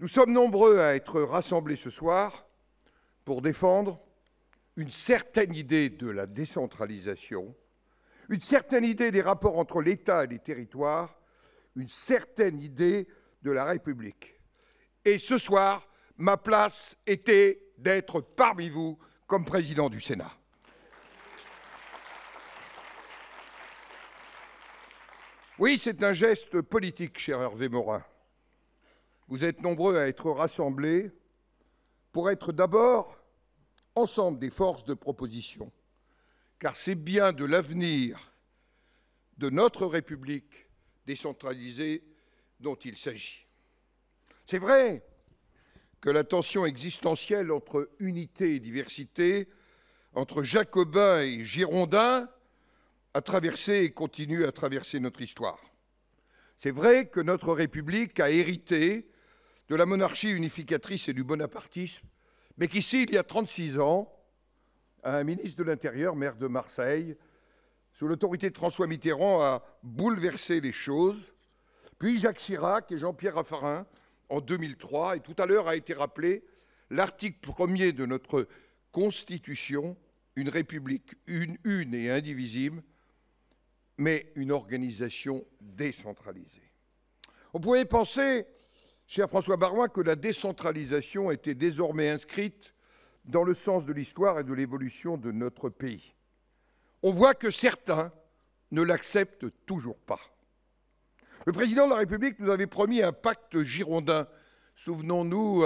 Nous sommes nombreux à être rassemblés ce soir pour défendre une certaine idée de la décentralisation, une certaine idée des rapports entre l'État et les territoires, une certaine idée de la République. Et ce soir, ma place était d'être parmi vous comme président du Sénat. Oui, c'est un geste politique, cher Hervé Morin. Vous êtes nombreux à être rassemblés pour être d'abord ensemble des forces de proposition, car c'est bien de l'avenir de notre République décentralisée dont il s'agit. C'est vrai que la tension existentielle entre unité et diversité, entre jacobins et girondins, a traversé et continue à traverser notre histoire. C'est vrai que notre République a hérité de la monarchie unificatrice et du bonapartisme, mais qu'ici, il y a 36 ans, un ministre de l'Intérieur, maire de Marseille, sous l'autorité de François Mitterrand, a bouleversé les choses, puis Jacques Chirac et Jean-Pierre Raffarin en 2003, et tout à l'heure a été rappelé l'article 1er de notre Constitution, une République une et indivisible, mais une organisation décentralisée. On pouvait penser, cher François Baroin, que la décentralisation était désormais inscrite dans le sens de l'histoire et de l'évolution de notre pays. On voit que certains ne l'acceptent toujours pas. Le président de la République nous avait promis un pacte girondin. Souvenons-nous,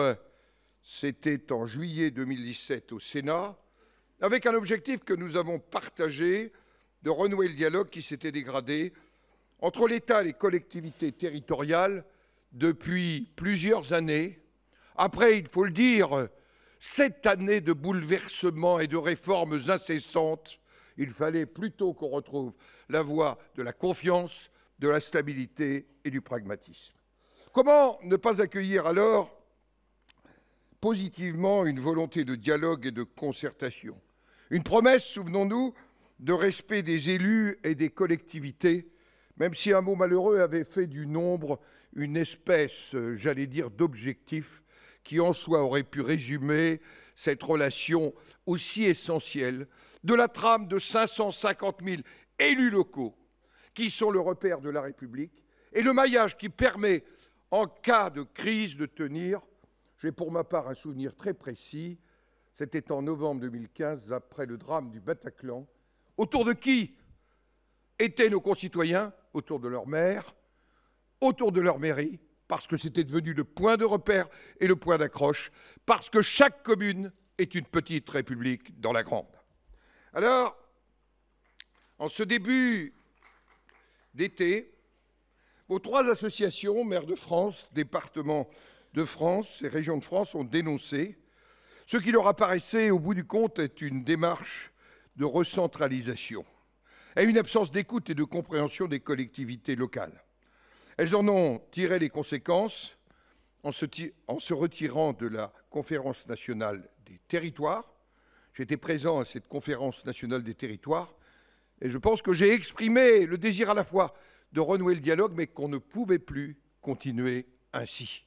c'était en juillet 2017 au Sénat, avec un objectif que nous avons partagé, de renouer le dialogue qui s'était dégradé entre l'État et les collectivités territoriales depuis plusieurs années. Après, il faut le dire, 7 années de bouleversements et de réformes incessantes, il fallait plutôt qu'on retrouve la voie de la confiance, de la stabilité et du pragmatisme. Comment ne pas accueillir alors positivement une volonté de dialogue et de concertation? Une promesse, souvenons-nous, de respect des élus et des collectivités, même si un mot malheureux avait fait du nombre une espèce, j'allais dire, d'objectif qui en soi aurait pu résumer cette relation aussi essentielle de la trame de 550 000 élus locaux qui sont le repère de la République et le maillage qui permet, en cas de crise, de tenir. J'ai pour ma part un souvenir très précis, c'était en novembre 2015, après le drame du Bataclan. Autour de qui étaient nos concitoyens? Autour de leur maire, autour de leur mairie, parce que c'était devenu le point de repère et le point d'accroche, parce que chaque commune est une petite république dans la grande. Alors, en ce début d'été, vos 3 associations, Maires de France, Départements de France et Régions de France, ont dénoncé ce qui leur apparaissait, au bout du compte, être une démarche de recentralisation et une absence d'écoute et de compréhension des collectivités locales. Elles en ont tiré les conséquences en se retirant de la Conférence nationale des territoires. J'étais présent à cette Conférence nationale des territoires et je pense que j'ai exprimé le désir à la fois de renouer le dialogue, mais qu'on ne pouvait plus continuer ainsi.